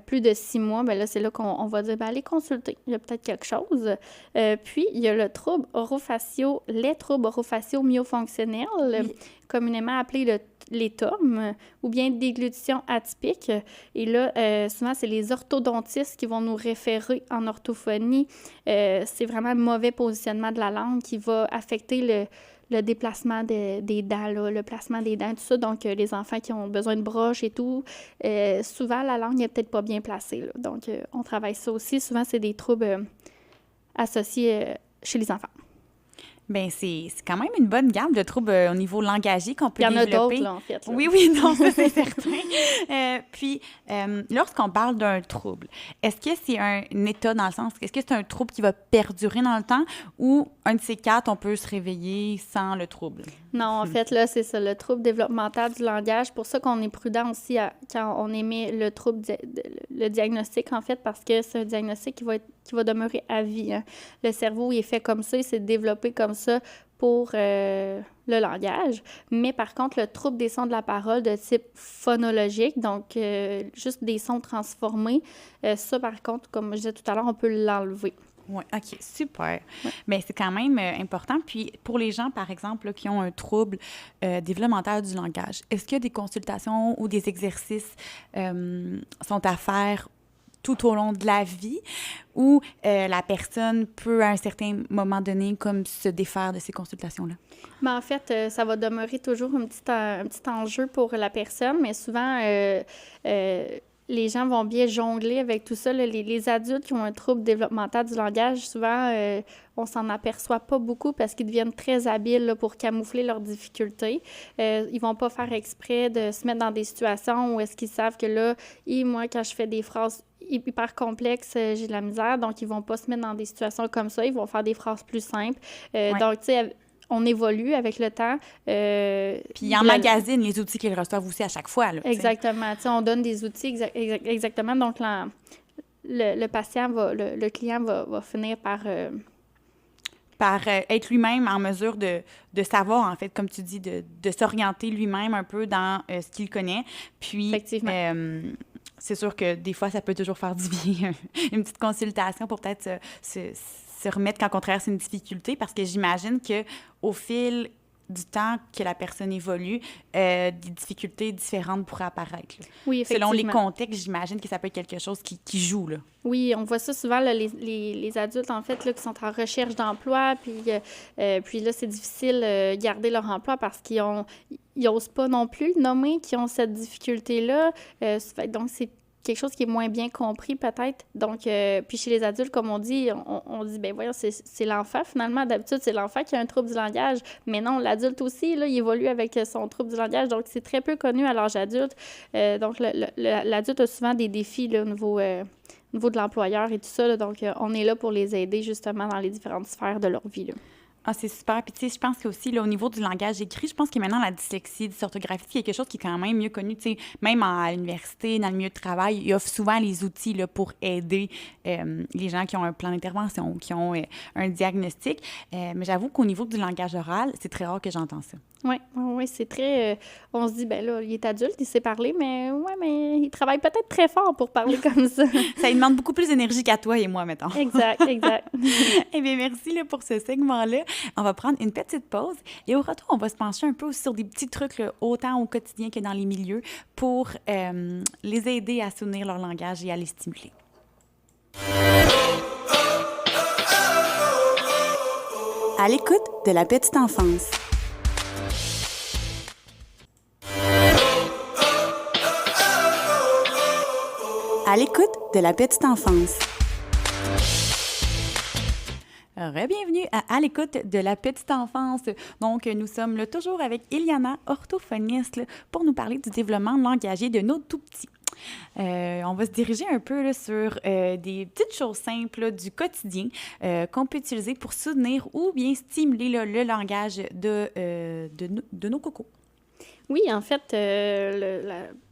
B: plus de 6 mois, bien là, c'est là qu'on va dire, allez consulter. Il y a peut-être quelque chose. Puis, il y a le trouble les troubles orofacio-myofonctionnels, oui, communément appelés les TOM, ou bien déglutition atypique. Et là, souvent, c'est les orthodontistes qui vont nous référer en orthophonie. C'est vraiment le mauvais positionnement de la langue qui va affecter le déplacement des dents, là, le placement des dents, tout ça. Donc, les enfants qui ont besoin de broches et tout, souvent, la langue n'est peut-être pas bien placée, là. Donc, on travaille ça aussi. Souvent, c'est des troubles associés chez les enfants.
A: Bien, c'est quand même une bonne gamme de troubles au niveau langagier qu'on peut développer.
B: Il y en a d'autres, là, en fait. Là.
A: Oui, non, ça, c'est certain. Puis, lorsqu'on parle d'un trouble, est-ce que c'est un état dans le sens, est-ce que c'est un trouble qui va perdurer dans le temps ou un de ces 4, on peut se réveiller sans le trouble?
B: Non, en fait, là, c'est ça, le trouble développemental du langage. C'est pour ça qu'on est prudent aussi quand on émet le trouble, le diagnostic, en fait, parce que c'est un diagnostic qui va demeurer à vie. Hein. Le cerveau, il est fait comme ça, il s'est développé comme ça pour le langage. Mais par contre, le trouble des sons de la parole de type phonologique, donc juste des sons transformés, ça, par contre, comme je disais tout à l'heure, on peut l'enlever.
A: Oui, OK, super.
B: Ouais.
A: Mais c'est quand même important. Puis pour les gens, par exemple, là, qui ont un trouble développemental du langage, est-ce qu'il y a des consultations ou des exercices sont à faire tout au long de la vie ou la personne peut, à un certain moment donné, comme se défaire de ces consultations-là?
B: Ben, en fait, ça va demeurer toujours un petit enjeu pour la personne, mais souvent, les gens vont bien jongler avec tout ça. Là. Les adultes qui ont un trouble développemental du langage, souvent, on s'en aperçoit pas beaucoup parce qu'ils deviennent très habiles là, pour camoufler leurs difficultés. Ils vont pas faire exprès de se mettre dans des situations où est-ce qu'ils savent que là, moi, quand je fais des phrases hyper complexes, j'ai de la misère, donc ils vont pas se mettre dans des situations comme ça. Ils vont faire des phrases plus simples.
A: Ouais.
B: Donc, tu sais, on évolue avec le temps.
A: Puis ils emmagasinent les outils qu'ils reçoivent aussi à chaque fois. Là,
B: exactement. Tu sais, on donne des outils exactement. Donc, le patient, le client va finir par
A: être lui-même en mesure de savoir, en fait, comme tu dis, de s'orienter lui-même un peu dans ce qu'il connaît. Puis,
B: effectivement.
A: C'est sûr que des fois, ça peut toujours faire du bien, une petite consultation pour peut-être se remettre quand on traverse une difficulté, parce que j'imagine qu'au fil du temps que la personne évolue, des difficultés différentes pourraient apparaître. Là.
B: Oui, effectivement.
A: Selon les contextes, j'imagine que ça peut être quelque chose qui joue. Là.
B: Oui, on voit ça souvent, là, les adultes, en fait, là, qui sont en recherche d'emploi, puis là, c'est difficile de garder leur emploi parce qu'ils n'osent pas non plus le nommer, qu'ils ont cette difficulté-là. Donc, c'est quelque chose qui est moins bien compris, peut-être. Donc, puis chez les adultes, comme on dit, on dit, ben voyons, c'est l'enfant, finalement. D'habitude, c'est l'enfant qui a un trouble du langage. Mais non, l'adulte aussi, là, il évolue avec son trouble du langage. Donc, c'est très peu connu à l'âge adulte. Donc, l'adulte a souvent des défis là, au niveau de l'employeur et tout ça. Là, donc, on est là pour les aider, justement, dans les différentes sphères de leur vie. Là.
A: Ah, c'est super. Puis, tu sais, je pense qu'aussi, là, au niveau du langage écrit, je pense que maintenant, la dyslexie, dysorthographie, c'est quelque chose qui est quand même mieux connu. Tu sais, même à l'université, dans le milieu de travail, ils offrent souvent les outils là, pour aider les gens qui ont un plan d'intervention, qui ont un diagnostic. Mais j'avoue qu'au niveau du langage oral, c'est très rare que j'entends ça.
B: Oui, c'est très... on se dit, ben là, il est adulte, il sait parler, mais il travaille peut-être très fort pour parler comme ça.
A: Ça lui demande beaucoup plus d'énergie qu'à toi et moi, mettons.
B: Exact.
A: Eh bien, merci là, pour ce segment-là. On va prendre une petite pause et au retour, on va se pencher un peu aussi sur des petits trucs, là, autant au quotidien que dans les milieux, pour les aider à soutenir leur langage et à les stimuler. À l'écoute de la petite enfance. À l'écoute de la petite enfance. Bienvenue à l'écoute de la petite enfance. Donc, nous sommes là, toujours avec Iliana, orthophoniste, là, pour nous parler du développement langagier de nos tout-petits. On va se diriger un peu là, sur des petites choses simples là, du quotidien qu'on peut utiliser pour soutenir ou bien stimuler là, le langage de nos cocos.
B: Oui, en fait,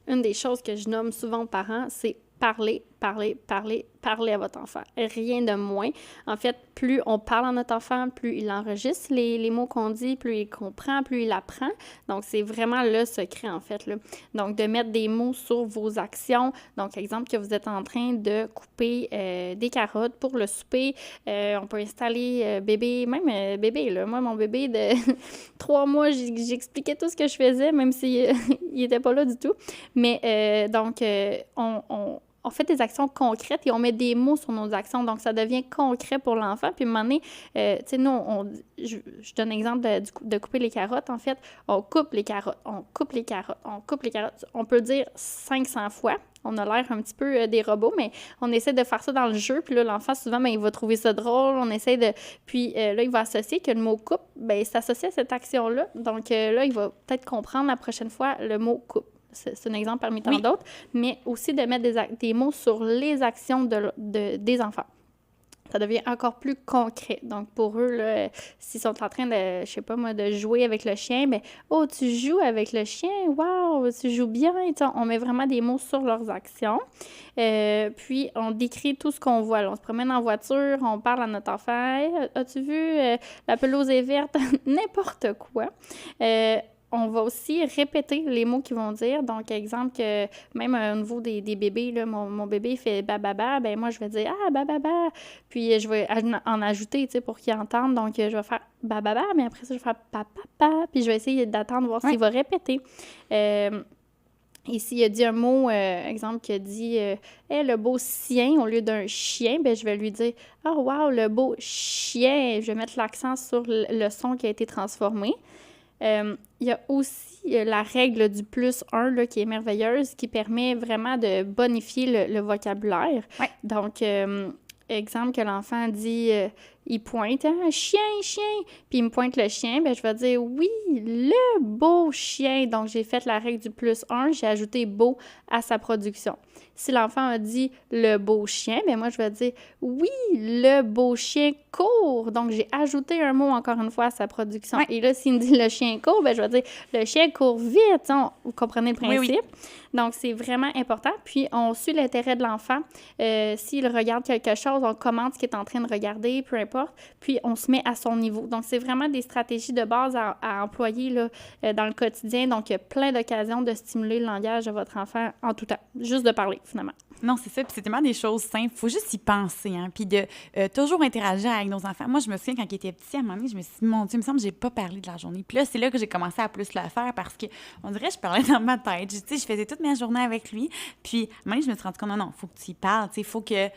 B: une des choses que je nomme souvent aux parents, c'est parler à votre enfant. Rien de moins. En fait, plus on parle à notre enfant, plus il enregistre les mots qu'on dit, plus il comprend, plus il apprend. Donc, c'est vraiment le secret, en fait. Là. Donc, de mettre des mots sur vos actions. Donc, exemple, que vous êtes en train de couper des carottes pour le souper. On peut installer bébé, même bébé, là. Moi, mon bébé de 3 mois, j'expliquais tout ce que je faisais, même s'il n'était pas là du tout. Mais donc, on fait des actions concrètes et on met des mots sur nos actions. Donc, ça devient concret pour l'enfant. Puis, à un moment donné, tu sais, nous, je donne l'exemple de couper les carottes. En fait, on coupe les carottes, on coupe les carottes, on coupe les carottes. On peut le dire 500 fois. On a l'air un petit peu des robots, mais on essaie de faire ça dans le jeu. Puis là, l'enfant, souvent, il va trouver ça drôle. On essaie de... Puis là, il va associer que le mot « coupe », c'est associé à cette action-là. Donc là, il va peut-être comprendre la prochaine fois le mot « coupe ». C'est un exemple parmi tant d'autres, mais aussi de mettre des mots sur les actions des enfants. ça devient encore plus concret. Donc, pour eux, là, s'ils sont en train de, je sais pas moi, de jouer avec le chien, bien, « Oh, tu joues avec le chien? Wow, tu joues bien! » On met vraiment des mots sur leurs actions. Puis, on décrit tout ce qu'on voit. Là, on se promène en voiture, on parle à notre enfant. Hey, « As-tu vu, la pelouse est verte? » N'importe quoi. On va aussi répéter les mots qu'ils vont dire. Donc, exemple, que même au niveau des bébés, là, mon bébé fait « bababa », ben moi, je vais dire « Ah, bababa ». Puis, je vais en ajouter, tu sais, pour qu'ils entendent. Donc, je vais faire « bababa », mais après ça, je vais faire « papa ». Puis, je vais essayer d'attendre, voir s'il va répéter. Ici, il a dit un mot, exemple, qui a dit « Hey, le beau sien » au lieu d'un chien, ben je vais lui dire « Oh, wow, le beau chien ». Je vais mettre l'accent sur le son qui a été transformé. Il y a aussi la règle du +1 là, qui est merveilleuse, qui permet vraiment de bonifier le vocabulaire.
A: Ouais.
B: Donc, exemple que l'enfant dit, il pointe, hein, chien, puis il me pointe le chien, ben je vais dire, oui, le beau chien. Donc, j'ai fait la règle du +1, j'ai ajouté beau à sa production. Si l'enfant a dit le beau chien, ben moi, je vais dire, oui, le beau chien court. Donc, j'ai ajouté un mot, encore une fois, à sa production.
A: Ouais.
B: Et là, s'il me dit le chien court, ben je vais dire, le chien court vite. Vous comprenez le principe?
A: Oui.
B: Donc, c'est vraiment important. Puis, on suit l'intérêt de l'enfant. S'il regarde quelque chose, on commente ce qu'il est en train de regarder, peu importe. Puis, on se met à son niveau. Donc, c'est vraiment des stratégies de base à employer là, dans le quotidien. Donc, il y a plein d'occasions de stimuler le langage de votre enfant en tout temps. Juste de parler, finalement.
A: Non, c'est ça. Puis c'est tellement des choses simples. Il faut juste y penser, hein. Puis de toujours interagir avec nos enfants. Moi, je me souviens, quand ils étaient petits, à un moment donné, je me suis dit, mon Dieu, il me semble que j'ai pas parlé de la journée. Puis là, c'est là que j'ai commencé à plus le faire parce que on dirait que je parlais dans ma tête. Tu sais, je faisais toute ma journée avec lui. Puis, à un moment donné, je me suis rendu compte, non, il faut que tu y parles. Tu sais, il faut que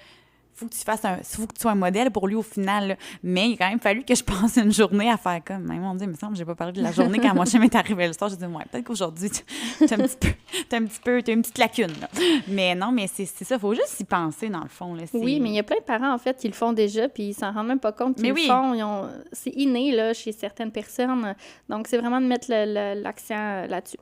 A: tu sois un modèle pour lui au final. Là. Mais il a quand même fallu que je passe une journée à faire comme, mon Dieu, il me semble que j'ai pas parlé de la journée quand mon chien est arrivé le soir. J'ai dit, ouais, peut-être qu'aujourd'hui, t'as une petite lacune. Là. Mais non, mais c'est ça, il faut juste y penser dans le fond. Là.
B: Oui, mais il y a plein de parents, en fait, qui le font déjà, puis ils s'en rendent même pas compte qu'ils le font. C'est inné, là, chez certaines personnes. Donc, c'est vraiment de mettre l'accent là-dessus.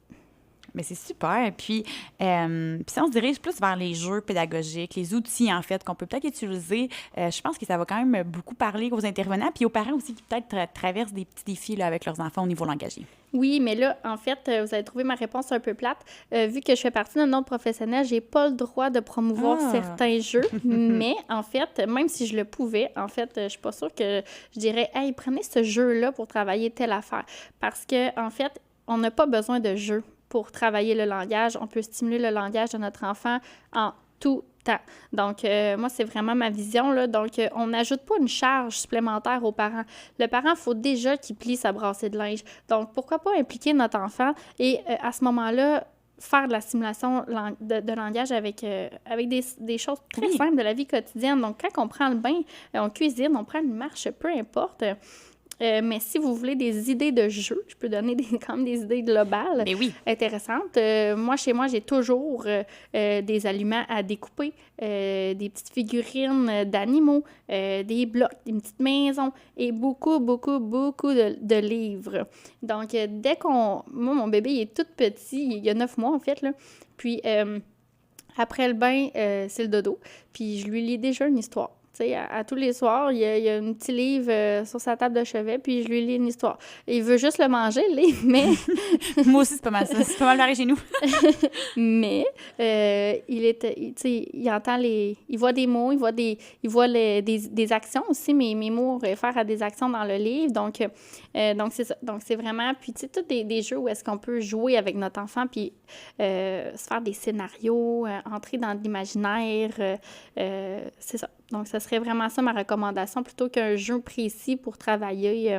A: Mais c'est super. Puis si on se dirige plus vers les jeux pédagogiques, les outils, en fait, qu'on peut peut-être utiliser, je pense que ça va quand même beaucoup parler aux intervenants puis aux parents aussi qui peut-être traversent des petits défis là, avec leurs enfants au niveau langagier.
B: Oui, mais là, en fait, vous avez trouvé ma réponse un peu plate. Vu que je fais partie d'un autre professionnel, j'ai pas le droit de promouvoir certains jeux. Mais, en fait, même si je le pouvais, en fait, je suis pas sûre que je dirais « Hey, prenez ce jeu-là pour travailler telle affaire. » Parce que, en fait, on n'a pas besoin de jeu pour travailler le langage. On peut stimuler le langage de notre enfant en tout temps. Donc, moi, c'est vraiment ma vision, là. Donc, on n'ajoute pas une charge supplémentaire aux parents. Le parent, il faut déjà qu'il plie sa brassée de linge. Donc, pourquoi pas impliquer notre enfant et, à ce moment-là, faire de la stimulation de langage avec des choses très simples de la vie quotidienne. Donc, quand on prend le bain, on cuisine, on prend une marche, peu importe. Mais si vous voulez des idées de jeu, je peux donner quand même des idées globales intéressantes. Moi, chez moi, j'ai toujours des aliments à découper, des petites figurines d'animaux, des blocs, des petites maisons et beaucoup de livres. Donc, dès qu'on... Moi, mon bébé, il est tout petit, il y a 9 mois, en fait, là. Puis, après le bain, c'est le dodo. Puis, je lui lis déjà une histoire. À tous les soirs, il y a un petit livre sur sa table de chevet, puis je lui lis une histoire. Il veut juste le manger, le livre, mais...
A: Moi aussi, c'est pas mal ça. C'est pas mal pareil chez nous.
B: Mais il entend il voit des mots, il voit des actions aussi. Mes mots réfèrent à des actions dans le livre. Donc c'est ça. Donc, c'est vraiment... Puis, tu sais, tous des jeux où est-ce qu'on peut jouer avec notre enfant, puis se faire des scénarios, entrer dans l'imaginaire. C'est ça. Donc, ce serait vraiment ça ma recommandation, plutôt qu'un jeu précis pour travailler.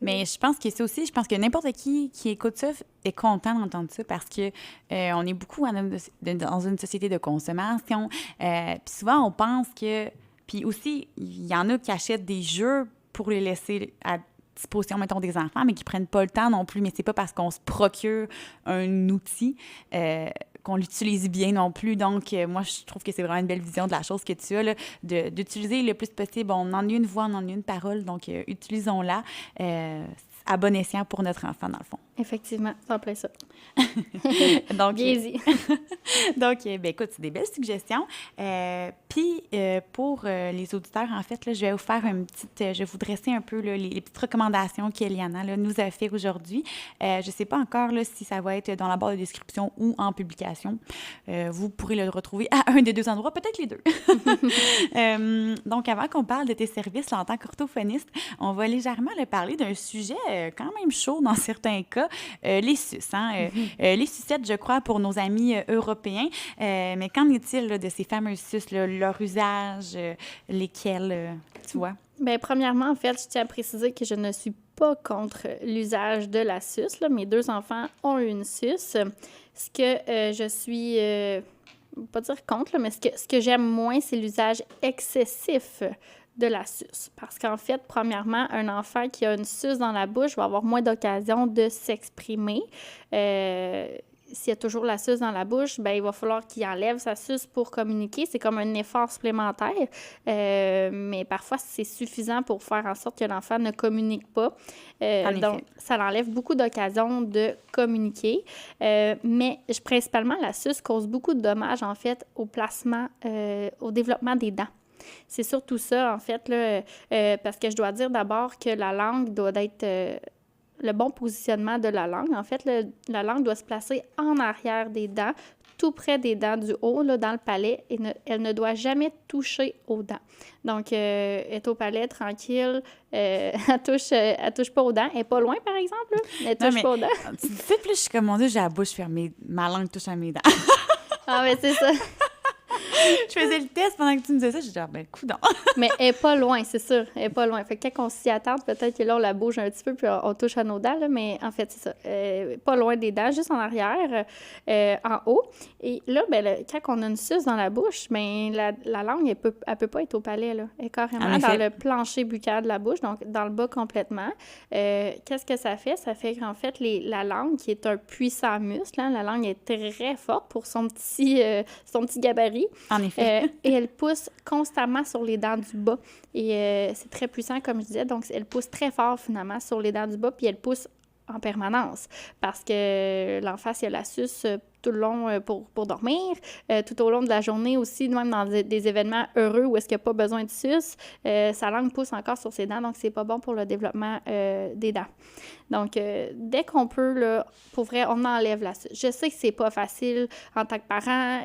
A: Mais je pense que n'importe qui écoute ça est content d'entendre ça parce que on est beaucoup dans une société de consommation. Puis souvent, on pense que... Puis aussi, il y en a qui achètent des jeux pour les laisser à disposition, mettons, des enfants, mais qui prennent pas le temps non plus. Mais c'est pas parce qu'on se procure un outil qu'on l'utilise bien non plus. Donc, moi, je trouve que c'est vraiment une belle vision de la chose que tu as, là, d'utiliser le plus possible. On en a une voix, on en a une parole, donc utilisons-la à bon escient pour notre enfant, dans le fond.
B: Effectivement, c'est en plein ça.
A: Donc,
B: Bien dit.
A: donc, ben écoute, c'est des belles suggestions. Puis, pour les auditeurs, en fait, là, je vais vous faire je vais vous dresser un peu là, les petites recommandations qu'Eliana là, nous a fait aujourd'hui. Je ne sais pas encore là, si ça va être dans la barre de description ou en publication. Vous pourrez le retrouver à un des deux endroits, peut-être les deux. Donc, avant qu'on parle de tes services là, en tant qu'orthophoniste, on va légèrement parler d'un sujet quand même chaud dans certains cas, les suces. Hein? Les sucettes, je crois, pour nos amis européens. Mais qu'en est-il là, de ces fameuses suces, là, leur usage, lesquels, tu vois?
B: Bien, premièrement, en fait, je tiens à préciser que je ne suis pas contre l'usage de la suce. Là. Mes 2 enfants ont une suce. Ce que je suis, pas dire contre, là, mais ce que j'aime moins, c'est l'usage excessif de la suce. Parce qu'en fait, premièrement, un enfant qui a une suce dans la bouche va avoir moins d'occasion de s'exprimer. S'il y a toujours la suce dans la bouche, bien, il va falloir qu'il enlève sa suce pour communiquer. C'est comme un effort supplémentaire, mais parfois, c'est suffisant pour faire en sorte que l'enfant ne communique pas. Donc, ça enlève beaucoup d'occasions de communiquer. Mais principalement, la suce cause beaucoup de dommages, en fait, au placement, au développement des dents. C'est surtout ça, en fait, là, parce que je dois dire d'abord que la langue doit être... le bon positionnement de la langue. En fait, la langue doit se placer en arrière des dents, tout près des dents du haut, là, dans le palais, et elle ne doit jamais toucher aux dents. Donc, elle est au palais, tranquille, elle touche pas aux dents. Elle n'est pas loin, par exemple, là. Elle touche pas aux dents.
A: Tu sais, plus je suis comme, mon Dieu, j'ai la bouche fermée, ma langue touche à mes dents.
B: Ah, mais c'est ça.
A: Je faisais le test pendant que tu me disais ça, j'ai dit, ben, coudonc.
B: Mais elle n'est pas loin, c'est sûr. Elle n'est pas loin. Fait que quand on s'y attend, peut-être que là, on la bouge un petit peu, puis on touche à nos dents, là, mais en fait, c'est ça. Pas loin des dents, juste en arrière, en haut. Et là, ben, quand on a une suce dans la bouche, ben, la langue, elle peut pas être au palais, là. Elle est carrément dans le plancher buccal de la bouche, donc dans le bas complètement. Qu'est-ce que ça fait? Ça fait qu'en fait, la langue, qui est un puissant muscle, hein, la langue est très forte pour son petit gabarit.
A: En effet.
B: Et elle pousse constamment sur les dents du bas. Et c'est très puissant, comme je disais. Donc, elle pousse très fort, finalement, sur les dents du bas, puis elle pousse en permanence. Parce que l'enfant, s'il a la suce tout le long pour dormir, tout au long de la journée aussi, même dans des événements heureux où est-ce qu'il n'y a pas besoin de suce, sa langue pousse encore sur ses dents, donc c'est pas bon pour le développement des dents. Donc, dès qu'on peut, là, pour vrai, on enlève la suce. Je sais que c'est pas facile en tant que parent.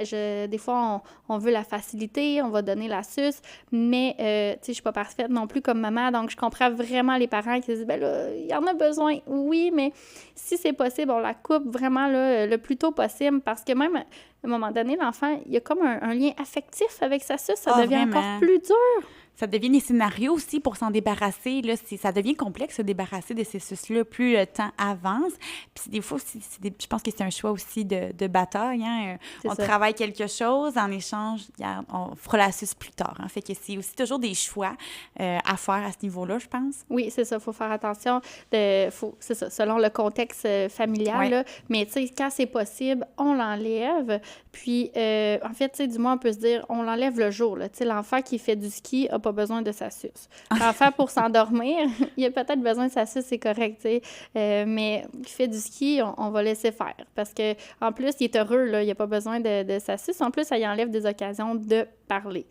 B: Des fois, on veut la facilité, on va donner la suce, mais, tu sais, je suis pas parfaite non plus comme maman, donc je comprends vraiment les parents qui disent, ben là, il y en a besoin. Oui, mais si c'est possible, on la coupe vraiment là, le plus tôt possible, parce que même, à un moment donné, l'enfant, il y a comme un lien affectif avec sa suce, ça devient
A: vraiment
B: encore plus dur.
A: Ça devient des scénarios aussi pour s'en débarrasser. Là, ça devient complexe de se débarrasser de ces suces-là plus le temps avance. Puis des fois, je pense que c'est un choix aussi de bataille. Hein? On travaille quelque chose, en échange, on fera la suce plus tard. Hein? Fait que c'est aussi toujours des choix à faire à ce niveau-là, je pense.
B: Oui, c'est ça. Il faut faire attention. C'est ça, selon le contexte familial. Ouais. Là. Mais tu sais, quand c'est possible, on l'enlève. Puis, en fait, tu sais, du moins, on peut se dire, on l'enlève le jour. Tu sais, l'enfant qui fait du ski n'a pas besoin de sa suce. L'enfant, pour s'endormir, il a peut-être besoin de sa suce, c'est correct, tu sais. Mais qui fait du ski, on va laisser faire. Parce que en plus, il est heureux, là. Il n'a pas besoin de sa suce. En plus, ça y enlève des occasions de parler.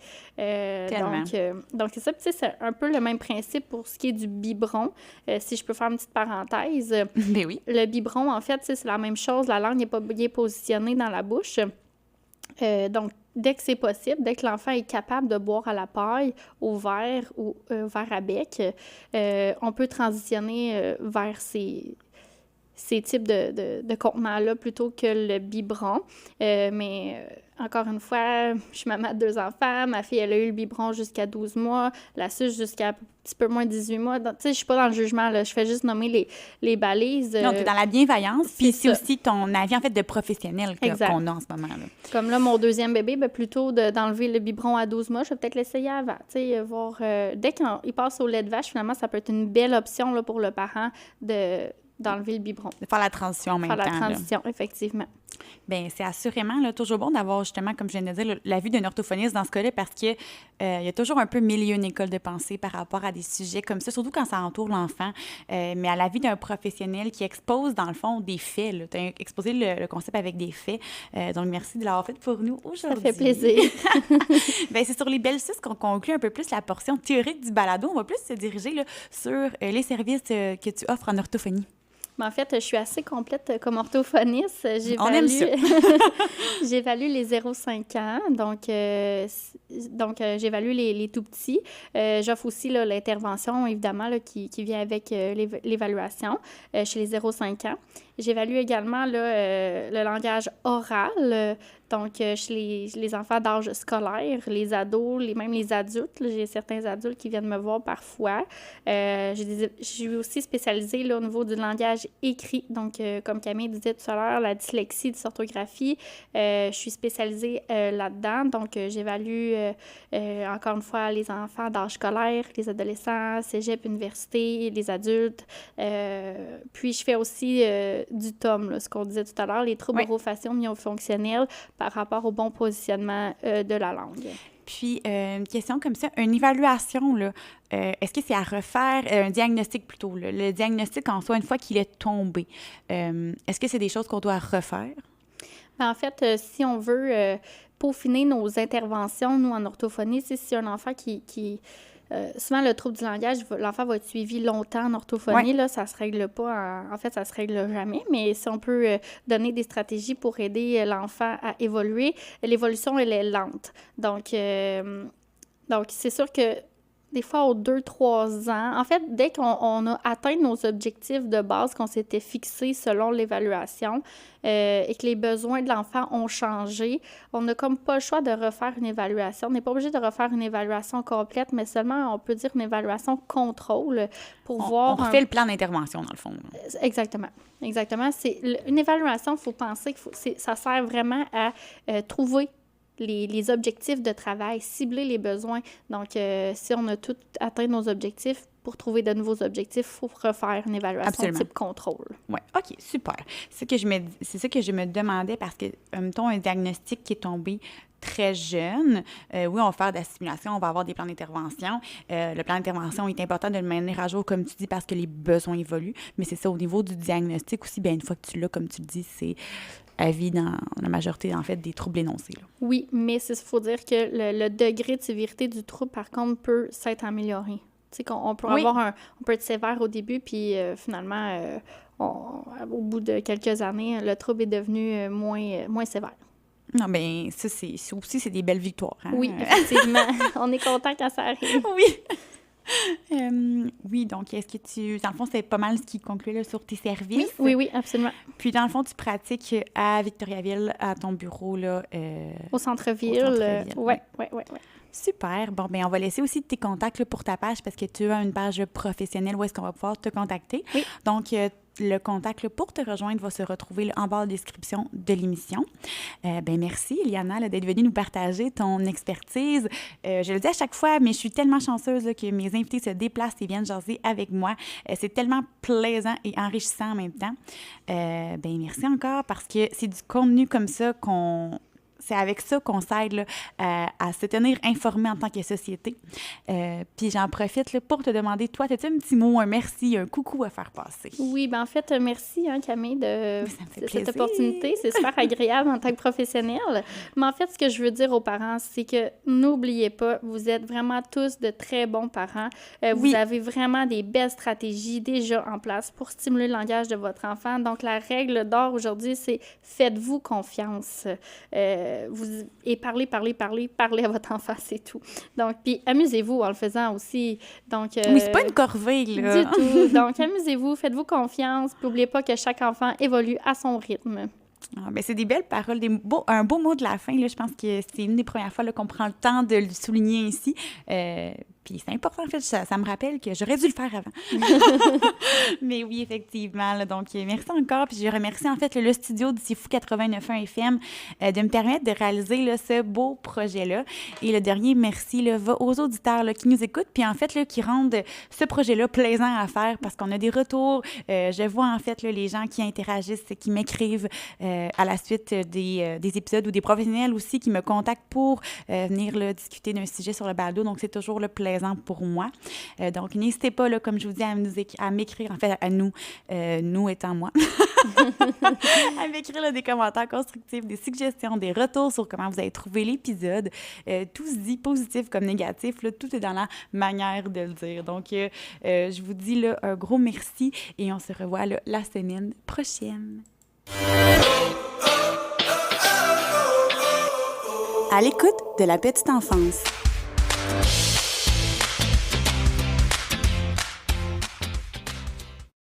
B: Donc, c'est ça. Puis, tu sais, c'est un peu le même principe pour ce qui est du biberon. Si je peux faire une petite parenthèse.
A: Ben oui.
B: Le biberon, en fait, c'est la même chose. La langue n'est pas bien positionnée dans la bouche. Donc, dès que c'est possible, dès que l'enfant est capable de boire à la paille, au verre ou verre à bec, on peut transitionner vers ces types de contenants-là plutôt que le biberon. Mais encore une fois, je suis maman de 2 enfants. Ma fille, elle a eu le biberon jusqu'à 12 mois, la suce jusqu'à un petit peu moins de 18 mois. Tu sais, je suis pas dans le jugement, là. Je fais juste nommer les balises.
A: Non, tu es dans la bienveillance, puis c'est aussi ton avis, en fait, de professionnel qu'on a en ce moment-là.
B: Comme là, mon deuxième bébé, ben, plutôt d'enlever le biberon à 12 mois, je vais peut-être l'essayer avant. Tu sais, voir... dès qu'il passe au lait de vache, finalement, ça peut être une belle option là, pour le parent d'enlever le biberon.
A: De faire la transition en même temps.
B: Faire la transition, là. Effectivement.
A: Bien, c'est assurément là, toujours bon d'avoir justement, comme je viens de dire, l'avis d'un orthophoniste dans ce cas-là parce que il y a toujours un peu mille et une écoles de pensée par rapport à des sujets comme ça, surtout quand ça entoure l'enfant. Mais à l'avis d'un professionnel qui expose, dans le fond, des faits. Tu as exposé le concept avec des faits. Donc, merci de l'avoir fait pour nous aujourd'hui.
B: Ça fait plaisir.
A: Bien, c'est sur les belles suces qu'on conclut un peu plus la portion théorique du balado. On va plus se diriger là, sur les services que tu offres en orthophonie.
B: Mais en fait, je suis assez complète comme orthophoniste.
A: On aime ça.
B: J'évalue les 0-5 ans, donc j'évalue les tout-petits. J'offre aussi là, l'intervention, évidemment, là, qui vient avec l'évaluation chez les 0-5 ans. J'évalue également là, le langage oral, donc chez les enfants d'âge scolaire, les ados, même les adultes. Là, j'ai certains adultes qui viennent me voir parfois. Je suis aussi spécialisée là, au niveau du langage écrit. Donc, comme Camille disait tout à l'heure, la dyslexie, dysorthographie, je suis spécialisée là-dedans. Donc, j'évalue encore une fois les enfants d'âge scolaire, les adolescents, cégep, université, les adultes. Puis, je fais aussi du TOM, là, ce qu'on disait tout à l'heure, les troubles orofaciaux myofonctionnels par rapport au bon positionnement de la langue.
A: Puis, une question comme ça, une évaluation, là, est-ce que c'est à refaire, un diagnostic plutôt, là, le diagnostic en soi, une fois qu'il est tombé, est-ce que c'est des choses qu'on doit refaire?
B: Ben, en fait, si on veut peaufiner nos interventions, nous, en orthophonie, si un enfant qui souvent, le trouble du langage, l'enfant va être suivi longtemps en orthophonie. Là, ça ne se règle pas. En fait, ça ne se règle jamais. Mais si on peut donner des stratégies pour aider l'enfant à évoluer, l'évolution, elle est lente. Donc c'est sûr que des fois, aux 2-3 ans, en fait, dès qu'on a atteint nos objectifs de base qu'on s'était fixés selon l'évaluation et que les besoins de l'enfant ont changé, on n'a comme pas le choix de refaire une évaluation. On n'est pas obligé de refaire une évaluation complète, mais seulement, on peut dire une évaluation contrôle pour voir...
A: On refait le plan d'intervention, dans le fond.
B: Exactement. Exactement. Une évaluation, il faut penser que ça sert vraiment à trouver les objectifs de travail, cibler les besoins. Donc, si on a tout atteint nos objectifs, pour trouver de nouveaux objectifs, il faut refaire une évaluation type contrôle.
A: Oui, OK, super. C'est ça que je me demandais parce que, mettons, un diagnostic qui est tombé très jeune, oui, on va faire de la stimulation, on va avoir des plans d'intervention. Le plan d'intervention est important de le maintenir à jour, comme tu dis, parce que les besoins évoluent. Mais c'est ça, au niveau du diagnostic aussi, bien, une fois que tu l'as, comme tu le dis, c'est à vie dans la majorité, en fait, des troubles énoncés. Là.
B: Oui, mais il faut dire que le degré de sévérité du trouble, par contre, peut s'être amélioré. Tu sais, qu'on peut on peut être sévère au début, puis finalement, au bout de quelques années, le trouble est devenu moins sévère.
A: Non, bien, ça, c'est des belles victoires. Hein?
B: Oui, effectivement. On est content quand ça arrive.
A: Oui. Oui, donc, est-ce que dans le fond, c'est pas mal ce qui conclut là, sur tes services?
B: Oui, absolument.
A: Puis, dans le fond, tu pratiques à Victoriaville, à ton bureau, là.
B: Au centre-ville. Oui.
A: Super. Bon, bien, on va laisser aussi tes contacts là, pour ta page parce que tu as une page professionnelle où est-ce qu'on va pouvoir te contacter.
B: Oui.
A: Donc, le contact là, pour te rejoindre va se retrouver là, en barre de description de l'émission. Ben merci, Iliana, là, d'être venue nous partager ton expertise. Je le dis à chaque fois, mais je suis tellement chanceuse là, que mes invités se déplacent et viennent jaser avec moi. C'est tellement plaisant et enrichissant en même temps. Ben merci encore parce que c'est du contenu comme ça c'est avec ça qu'on s'aide là, à se tenir informé en tant que société. Puis j'en profite là, pour te demander, toi, as-tu un petit mot, un merci, un coucou à faire passer?
B: Oui, bien en fait, merci Camille de cette opportunité. C'est super agréable en tant que professionnelle. Mais en fait, ce que je veux dire aux parents, c'est que n'oubliez pas, vous êtes vraiment tous de très bons parents. Vous avez vraiment des belles stratégies déjà en place pour stimuler le langage de votre enfant. Donc, la règle d'or aujourd'hui, c'est faites-vous confiance. Et parlez à votre enfant, c'est tout. Donc, puis amusez-vous en le faisant aussi. Donc,
A: oui, c'est pas une corvée, là.
B: Du tout. Donc, amusez-vous, faites-vous confiance, puis n'oubliez pas que chaque enfant évolue à son rythme.
A: Ah, ben c'est des belles paroles, un beau mot de la fin. Là, je pense que c'est une des premières fois là, qu'on prend le temps de le souligner ici. Puis c'est important, en fait, ça me rappelle que j'aurais dû le faire avant. Mais oui, effectivement. Là, donc, merci encore. Puis je remercie, en fait, le studio du C'est Fou 89.1 FM de me permettre de réaliser là, ce beau projet-là. Et le dernier merci là, va aux auditeurs là, qui nous écoutent, puis en fait, là, qui rendent ce projet-là plaisant à faire parce qu'on a des retours. Je vois, en fait, là, les gens qui interagissent, qui m'écrivent à la suite des épisodes ou des professionnels aussi qui me contactent pour venir là, discuter d'un sujet sur le balado. Donc, c'est toujours là, plaisant pour moi. Donc, n'hésitez pas, là, comme je vous dis, à m'écrire, en fait, à nous étant moi, à m'écrire là, des commentaires constructifs, des suggestions, des retours sur comment vous avez trouvé l'épisode. Tout se dit positif comme négatif, là, tout est dans la manière de le dire. Donc, je vous dis là, un gros merci et on se revoit là, la semaine prochaine. À l'écoute de la petite enfance.